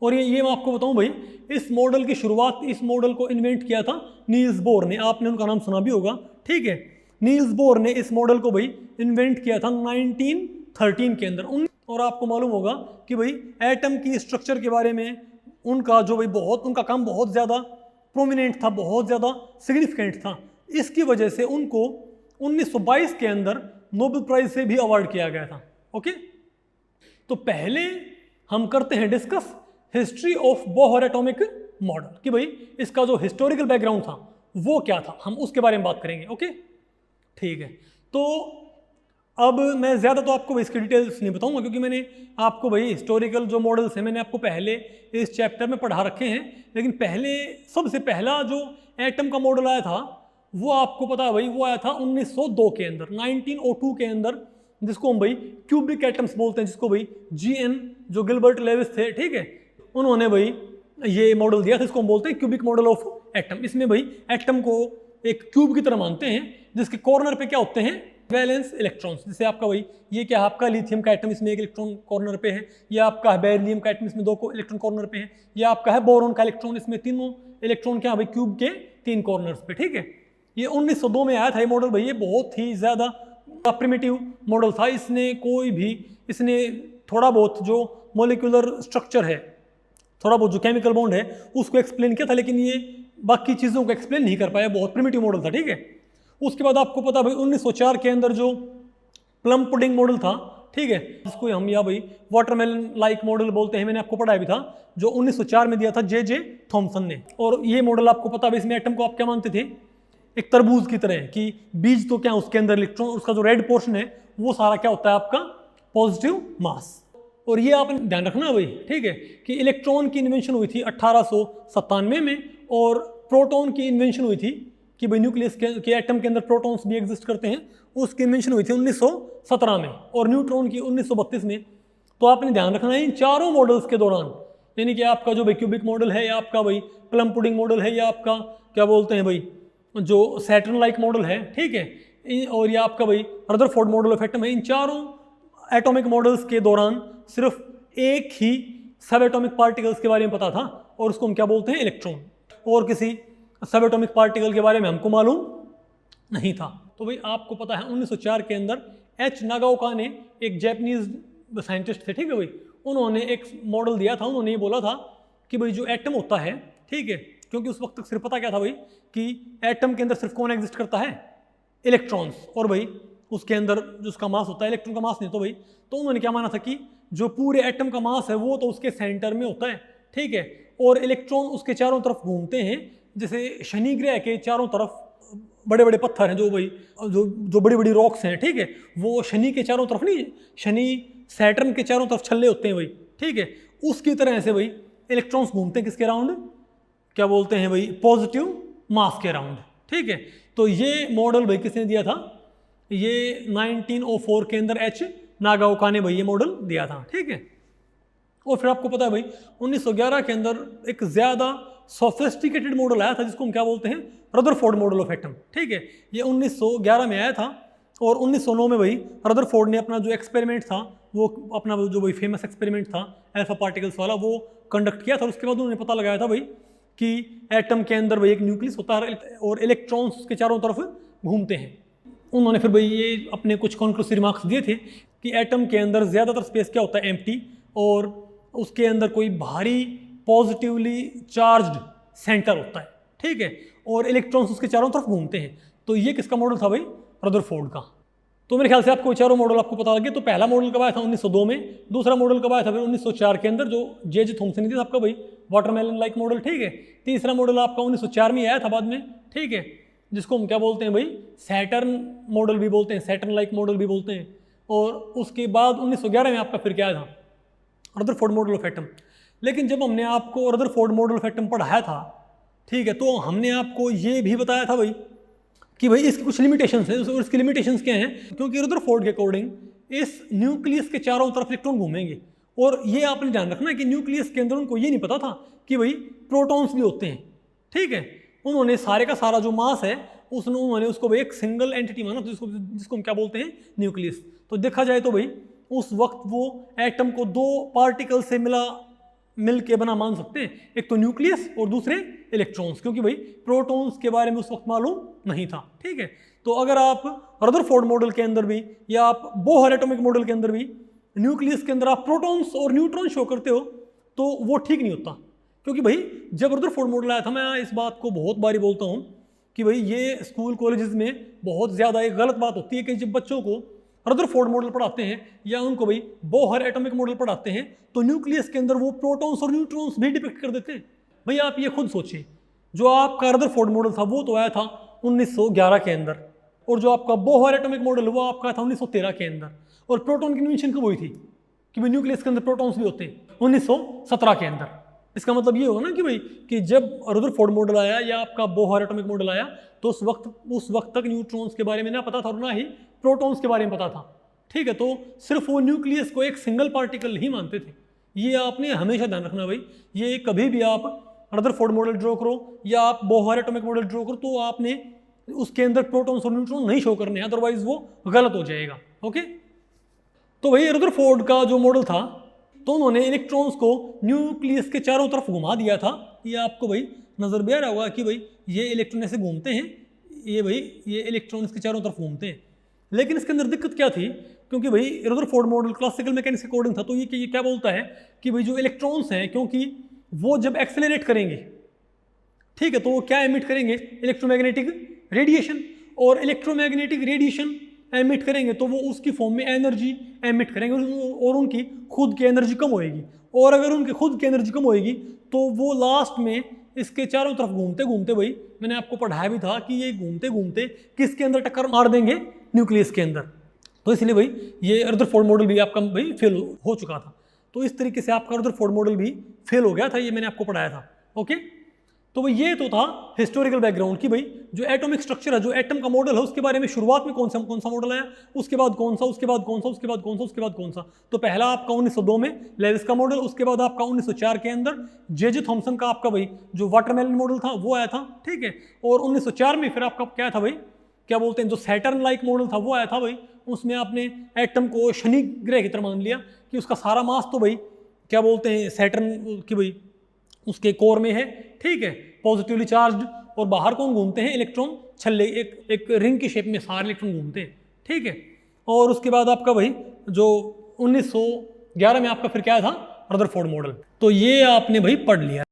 और ये मैं आपको बताऊं भाई, इस मॉडल की शुरुआत, इस मॉडल को इन्वेंट किया था नील्स बोर ने, आपने उनका नाम सुना भी होगा, ठीक है। नील्स बोर ने इस मॉडल को भाई इन्वेंट किया था 1913 के अंदर। और आपको मालूम होगा कि भाई एटम की स्ट्रक्चर के बारे में उनका जो भाई उनका काम बहुत ज़्यादा प्रोमिनेंट था, बहुत ज़्यादा सिग्निफिकेंट था। इसकी वजह से उनको 1922 के अंदर नोबेल प्राइज से भी अवार्ड किया गया था। ओके, तो पहले हम करते हैं discuss history of Bohr atomic model, कि भाई इसका जो हिस्टोरिकल बैकग्राउंड था वो क्या था, हम उसके बारे में बात करेंगे। ओके, ठीक है। तो अब मैं ज़्यादा तो आपको इसकी डिटेल्स नहीं बताऊंगा, क्योंकि मैंने आपको भाई हिस्टोरिकल जो मॉडल्स हैं मैंने आपको पहले इस चैप्टर में पढ़ा रखे हैं। लेकिन पहले सबसे पहला जो एटम का मॉडल आया था वो आपको पता है भाई, वो आया था 1902 के अंदर, 1902 के अंदर, जिसको हम भाई क्यूबिक एटम्स बोलते हैं, जिसको भाई GN जो गिलबर्ट लेविस थे, ठीक है, उन्होंने भाई ये मॉडल दिया था, इसको हम बोलते हैं क्यूबिक मॉडल ऑफ एटम। इसमें भाई एटम को एक क्यूब की तरह मानते हैं, जिसके कॉर्नर पे क्या होते हैं, वैलेंस इलेक्ट्रॉन्स। जैसे आपका भाई ये क्या है, आपका लिथियम का एटम, इसमें एक इलेक्ट्रॉन कॉर्नर पे है, या आपका है बेरिलियम का एटम, इसमें 2 इलेक्ट्रॉन कॉर्नर पे है, या आपका है बोरॉन का इलेक्ट्रॉन, इसमें 3 इलेक्ट्रॉन क्या भाई क्यूब के 3 कॉर्नर्स पे, ठीक है। ये 1902 में आया था ये मॉडल भाई, ये बहुत ही ज़्यादा प्रिमिटिव मॉडल था। इसने थोड़ा बहुत जो मॉलिक्यूलर स्ट्रक्चर है, थोड़ा बहुत जो केमिकल बॉन्ड है उसको एक्सप्लेन किया था, लेकिन ये बाकी चीज़ों को एक्सप्लेन नहीं कर पाया, बहुत प्रिमिटिव मॉडल था, ठीक है। उसके बाद आपको पता भाई 1904 के अंदर जो प्लम पुडिंग मॉडल था, ठीक है, जिसको हम या भाई वाटरमेलन लाइक मॉडल बोलते हैं, मैंने आपको पढ़ाया भी था, जो 1904 में दिया था J.J. थॉमसन ने। और ये मॉडल आपको पता है, इसमें एटम को आप क्या मानते थे, एक तरबूज की तरह, कि बीज तो क्या उसके अंदर इलेक्ट्रॉन, उसका जो रेड पोर्शन है वो सारा क्या होता है आपका पॉजिटिव मास। और ये आपने ध्यान रखना भाई, ठीक है, कि इलेक्ट्रॉन की इन्वेंशन हुई थी 1897 में, और प्रोटॉन की इन्वेंशन हुई थी कि भाई न्यूक्लियस के एटम के अंदर प्रोटॉन्स भी एग्जिस्ट करते हैं, उसकी इन्वेंशन हुई थी 1917 में, और न्यूट्रॉन की 1932 में। तो आपने ध्यान रखना है इन चारों मॉडल्स के दौरान, यानी कि आपका जो भाई क्यूबिक मॉडल है, या आपका भाई प्लम पुडिंग मॉडल है, या आपका क्या बोलते हैं भाई जो सैटर्न लाइक मॉडल है, ठीक है, और या आपका भाई रदरफोर्ड मॉडल ऑफ एटम है, इन चारों एटॉमिक मॉडल्स के दौरान सिर्फ एक ही सब एटॉमिक पार्टिकल्स के बारे में पता था, और उसको हम क्या बोलते हैं, इलेक्ट्रॉन। और किसी सब एटॉमिक पार्टिकल के बारे में हमको मालूम नहीं था। तो भाई आपको पता है 1904 के अंदर H. नागाओका ने, एक जापानीज साइंटिस्ट थे, ठीक है भाई, उन्होंने एक मॉडल दिया था। उन्होंने ये बोला था कि भाई जो एटम होता है, ठीक है, क्योंकि उस वक्त तक सिर्फ पता क्या था भाई कि एटम के अंदर सिर्फ कौन एग्जिस्ट करता है, इलेक्ट्रॉन्स, और भाई उसके अंदर जो उसका मास होता है, इलेक्ट्रॉन का मास नहीं। तो भाई तो उन्होंने क्या माना था कि जो पूरे एटम का मास है वो तो उसके सेंटर में होता है, ठीक है, और इलेक्ट्रॉन उसके चारों तरफ घूमते हैं। जैसे शनि ग्रह के चारों तरफ बड़े बड़े पत्थर हैं, जो भाई जो बड़ी बड़ी रॉक्स हैं, ठीक है, वो शनि के चारों तरफ नहीं, शनि सैटर्न के चारों तरफ छल्ले होते हैं भाई, ठीक है, उसकी तरह से भाई इलेक्ट्रॉन्स घूमते हैं किसके राउंड, क्या बोलते हैं भाई, पॉजिटिव मास के राउंड, ठीक है। तो ये मॉडल भाई किसने दिया था, ये 1904 के अंदर H. नागाओका ने भाई ये मॉडल दिया था, ठीक है। और फिर आपको पता है भाई 1911 के अंदर एक ज़्यादा सोफिस्टिकेटेड मॉडल आया था, जिसको हम क्या बोलते हैं, रदरफोर्ड मॉडल ऑफ एटम, ठीक है। ये 1911 में आया था, और 1909 में भाई रदरफोर्ड ने अपना जो एक्सपेरिमेंट था, वो अपना जो भाई फेमस एक्सपेरिमेंट था अल्फा पार्टिकल्स वाला, वो कंडक्ट किया था। उसके बाद उन्होंने पता लगाया था भाई कि एटम के अंदर भाई एक न्यूक्लियस होता है, और इलेक्ट्रॉन्स उसके चारों तरफ घूमते हैं। उन्होंने फिर भाई ये अपने कुछ कॉन्क्लूसिव रिमार्क्स दिए थे कि एटम के अंदर ज़्यादातर स्पेस क्या होता है, एम्प्टी, और उसके अंदर कोई भारी पॉजिटिवली चार्ज्ड सेंटर होता है, ठीक है, और इलेक्ट्रॉन्स उसके चारों तरफ घूमते हैं। तो ये किसका मॉडल था भाई, रदरफोर्ड का। तो मेरे ख्याल से आपको चारों मॉडल आपको पता लगे। तो पहला मॉडल कब आया था, 1902 में। दूसरा मॉडल कब आया था फिर 1904 के अंदर, जो J.J. थॉमसन ने दिया आपका भाई वाटरमेलन लाइक मॉडल, ठीक है। तीसरा मॉडल आपका 1904 में आया था बाद में, ठीक है, जिसको हम क्या बोलते हैं भाई, सैटर्न मॉडल भी बोलते हैं, सैटर्न लाइक मॉडल भी बोलते हैं। और उसके बाद 1911 में आपका फिर क्या आया था, रदरफोर्ड मॉडल ऑफ एटम। लेकिन जब हमने आपको रदरफोर्ड मॉडल ऑफ एटम पढ़ाया था, ठीक है, तो हमने आपको ये भी बताया था भाई कि भाई इसकी कुछ लिमिटेशंस हैं। और इसकी लिमिटेशंस क्या हैं, क्योंकि रदरफोर्ड के अकॉर्डिंग इस न्यूक्लियस के चारों तरफ इलेक्ट्रॉन घूमेंगे। और ये आपने ध्यान रखना है कि न्यूक्लियस के अंदर उनको ये नहीं पता था कि भाई प्रोटॉन्स भी होते हैं, ठीक है। उन्होंने सारे का सारा जो मास है उन्होंने उसको भाई एक सिंगल एंटिटी माना, जिसको हम क्या बोलते हैं, न्यूक्लियस। तो देखा जाए तो भाई उस वक्त वो एटम को 2 पार्टिकल से मिला मिल के बना मान सकते हैं, एक तो न्यूक्लियस और दूसरे इलेक्ट्रॉन्स, क्योंकि भाई प्रोटॉन्स के बारे में उस वक्त मालूम नहीं था। ठीक है, तो अगर आप रदरफोर्ड मॉडल के अंदर भी या आप बोहर एटॉमिक मॉडल के अंदर भी न्यूक्लियस के अंदर आप प्रोटॉन्स और न्यूट्रॉन शो करते हो तो वो ठीक नहीं होता। क्योंकि भाई जब रदरफोर्ड मॉडल आया था, मैं इस बात को बहुत बारी बोलता हूँ कि भाई ये स्कूल कॉलेजेस में बहुत ज़्यादा एक गलत बात होती है कि जब बच्चों को रदरफोर्ड मॉडल पढ़ाते हैं या उनको भाई बोहर एटॉमिक मॉडल पढ़ाते हैं तो न्यूक्लियस के अंदर वो प्रोटॉन्स और न्यूट्रॉन्स भी डिपिक्ट कर देते हैं। भाई आप ये खुद सोचिए, जो आपका रदरफोर्ड मॉडल था वो तो आया था 1911 के अंदर, और जो आपका बोहर एटॉमिक मॉडल वो आपका था 1913 के अंदर, और प्रोटॉन की इन्वेंशन कब हुई थी कि भाई न्यूक्लियस के अंदर प्रोटॉन्स भी होते हैं 1917 के अंदर। इसका मतलब ये होगा ना कि भाई कि जब रदरफोर्ड मॉडल आया या आपका बोहर एटॉमिक मॉडल आया तो उस वक्त तक न्यूट्रॉन्स के बारे में ना पता था और ना ही प्रोटॉन्स के बारे में पता था। ठीक है, तो सिर्फ वो न्यूक्लियस को एक सिंगल पार्टिकल ही मानते थे। ये आपने हमेशा ध्यान रखना भाई, ये कभी भी आप रदरफोर्ड मॉडल ड्रॉ करो या आप बोहर एटॉमिक मॉडल ड्रॉ करो तो आपने उसके अंदर प्रोटॉन्स और न्यूट्रॉन नहीं शो करने, अदरवाइज वो गलत हो जाएगा। ओके, तो भाई रदरफोर्ड का जो मॉडल था तो उन्होंने इलेक्ट्रॉन्स को न्यूक्लियस के चारों तरफ घुमा दिया था। ये आपको भाई नजर भी आ रहा होगा कि भाई ये इलेक्ट्रॉन ऐसे घूमते हैं, ये इलेक्ट्रॉन इसके चारों तरफ घूमते हैं। लेकिन इसके अंदर दिक्कत क्या थी, क्योंकि भाई रदरफोर्ड मॉडल क्लासिकल मैकेनिक्स के अकॉर्डिंग था, तो ये क्या बोलता है कि भाई जो इलेक्ट्रॉन्स हैं क्योंकि वो जब एक्सेलरेट करेंगे, ठीक है, तो वो क्या एमिट करेंगे, इलेक्ट्रोमैग्नेटिक रेडिएशन, और इलेक्ट्रोमैग्नेटिक रेडिएशन एमिट करेंगे तो वो उसकी फॉर्म में एनर्जी एमिट करेंगे और उनकी खुद की एनर्जी कम होएगी, और अगर उनकी खुद की एनर्जी कम होएगी तो वो लास्ट में इसके चारों तरफ घूमते घूमते, भाई मैंने आपको पढ़ाया भी था कि ये घूमते घूमते किसके अंदर टक्कर मार देंगे, न्यूक्लियस के अंदर। तो इसलिए भाई ये रदरफोर्ड मॉडल भी आपका भाई फेल हो चुका था। तो इस तरीके से आपका रदरफोर्ड मॉडल भी फेल हो गया था, ये मैंने आपको पढ़ाया था। ओके, तो भाई ये तो था हिस्टोरिकल बैकग्राउंड कि भाई जो एटॉमिक स्ट्रक्चर है, जो एटम का मॉडल है, उसके बारे में शुरुआत में कौन सा मॉडल आया, उसके बाद कौन सा, उसके बाद कौन सा, उसके बाद कौन सा, उसके बाद कौन सा। तो पहला आपका 1902 में लेविस का मॉडल, उसके बाद आपका 1904 के अंदर जे थॉमसन का आपका भाई जो वाटरमेलन मॉडल था वो आया था। ठीक है, और 1904 में फिर आपका क्या था भाई, क्या बोलते हैं, जो सैटर्न लाइक मॉडल था वो आया था भाई। उसमें आपने एटम को शनि ग्रह की तरह मान लिया कि उसका सारा मास तो भाई क्या बोलते हैं सैटर्न की भाई उसके कोर में है। ठीक है, पॉजिटिवली चार्ज्ड, और बाहर कौन घूमते हैं, इलेक्ट्रॉन छल्ले, एक रिंग की शेप में सारे इलेक्ट्रॉन घूमते हैं। ठीक है, और उसके बाद आपका भाई जो 1911 में आपका फिर क्या था, रदरफोर्ड मॉडल। तो ये आपने भाई पढ़ लिया।